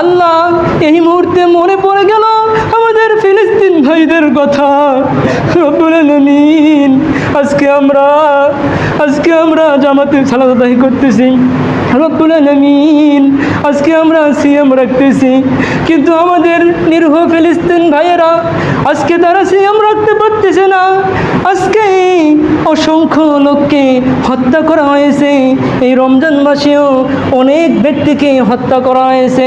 আল্লাহ এই মুহূর্তে মনে পড়ে গেল আমাদের ফিলিস্তিন ভাইদের কথা। রব্বুল আলামিন আজকে আমরা জামাতে সালাত আদায় করতেছি, রব্বুল আলামিন আজকে আমরা সিয়াম রাখতেছি, কিন্তু আমাদের নিরীহ ফিলিস্তিন ভাইয়েরা আজকে তারা সিয়াম রাখতে পারতেছে না। আজকে অসংখ্য লোককে হত্যা করা হয়েছে। এই রমজান মাসেও অনেক ব্যক্তিকে হত্যা করা হয়েছে।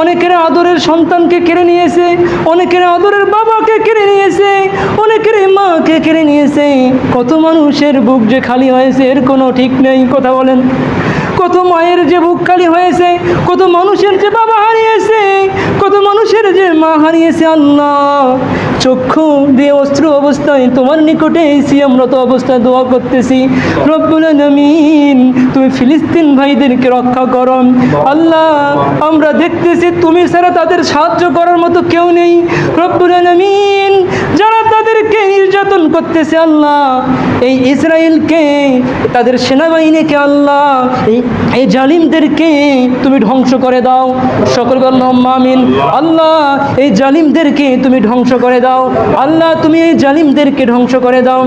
অনেকের আদরের সন্তানকে কেড়ে নিয়েছে, অনেকের আদরের বাবাকে কেড়ে নিয়েছে, অনেকের মাকে কেড়ে নিয়েছে। কত মানুষের বুক যে খালি হয়েছে এর কোনো ঠিক নেই। কথা বলেন, কত মায়ের যে বুক খালি হয়েছে, কত মানুষের যে বাবা হারিয়েছে, কত মানুষের যে মা হারিয়েছে। আল্লাহ চক্ষু দিয়ে অস্ত্র অবস্থায় তোমার নিকটে এই সিয়ামরত অবস্থায় দোয়া করতেছি, রব্বুল আলামিন তুমি ফিলিস্তিন ভাইদেরকে রক্ষা করো। আল্লাহ আমরা দেখতেছি তুমি ছাড়া তাদের সাহায্য করার মতো কেউ নেই। রব্বুল আলামিন যারা তাদেরকে নির্যাতন করতেছে আল্লাহ, এই ইসরায়েলকে, তাদের সেনাবাহিনীকে আল্লাহ, এই জালিমদেরকে তুমি ধ্বংস করে দাও। সকল আল্লাহুম্মা আমিন। আল্লাহ এই জালিমদেরকে তুমি ধ্বংস করে দাও। আল্লাহ তুমি এই জালিমদেরকে ধ্বংস করে দাও।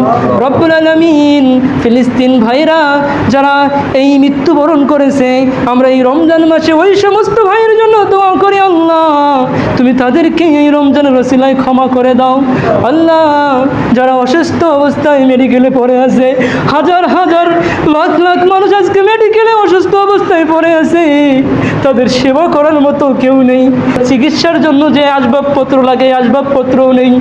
রব্বুল আলামিন ফিলিস্তিন ভাইরা যারা এই মৃত্যুবরণ করেছে, আমরা এই রমজান মাসে ওই সমস্ত ভাইয়ের জন্য দোয়া করি আল্লাহ তুমি তাদেরকে এই রমজানের ওসিলায় ক্ষমা করে দাও। আল্লাহ যারা অসুস্থ অবস্থায় মেডিকেলে পড়ে আছে, হাজার হাজার লাখ লাখ মানুষ আজকে মেডিকেলে অসুস্থ অবস্থায় পড়ে আছে, তাদের সেবা করার মতো কেউ নেই। চিকিৎসার জন্য যে আসবাবপত্র লাগে আসবাবপত্রও নেই,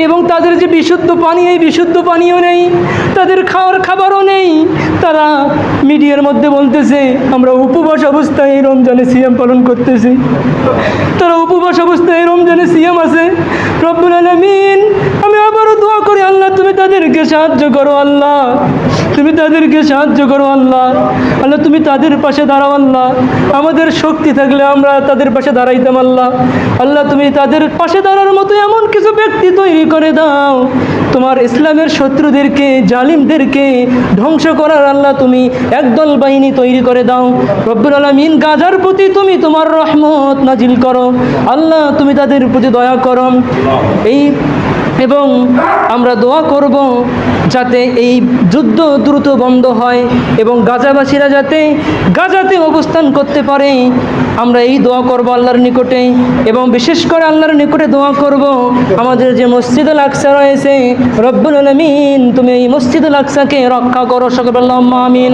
এবং তাদের যে বিশুদ্ধ পানি, এই বিশুদ্ধ পানিও নেই, তাদের খাওয়ার খাবারও নেই। তারা মিডিয়ার মধ্যে বলতেছে আমরা উপবাস অবস্থায় এই রমজানে সিয়াম পালন করতেছি, তারা উপবাস অবস্থায় এই রমজানে সিয়াম আছে। রব্বুল আলামিন আমি আবারও দোয়া করি আল্লাহ তুমি তাদেরকে সাহায্য করো। আল্লাহ তুমি তাদেরকে সাহায্য করো। আল্লাহ আল্লাহ তুমি তাদের পাশে দাঁড়াও। আল্লাহ আমাদের শক্তি থাকলে আমরা তাদের পাশে দাঁড়াইতাম। আল্লাহ আল্লাহ তুমি তাদের পাশে দাঁড়ানোর মতো এমন কিছু ব্যক্তি তৈরি করে দাও, তোমার ইসলামের শত্রুদেরকে, জালিমদেরকে ধ্বংস করার আল্লাহ তুমি একদল বাহিনী তৈরি করে দাও। রব্বুল আলামিন গাজার প্রতি তুমি তোমার রহমত নাজিল করো। আল্লাহ তুমি তাদের প্রতি দয়া করো। এবং আমরা দোয়া করব যাতে এই যুদ্ধ দ্রুত বন্ধ হয় এবং গাজাবাসীরা যাতে গাজাতে অবস্থান করতে পারে, আমরা এই দোয়া করব আল্লাহর নিকটে। এবং বিশেষ করে আল্লাহর নিকটে দোয়া করব আমাদের যে মসজিদুল আকসা রয়েছে, রব্বুল আলামিন তুমি এই মসজিদুল আকসাকে রক্ষা করো। সকল আল্লাহুম্মা আমিন।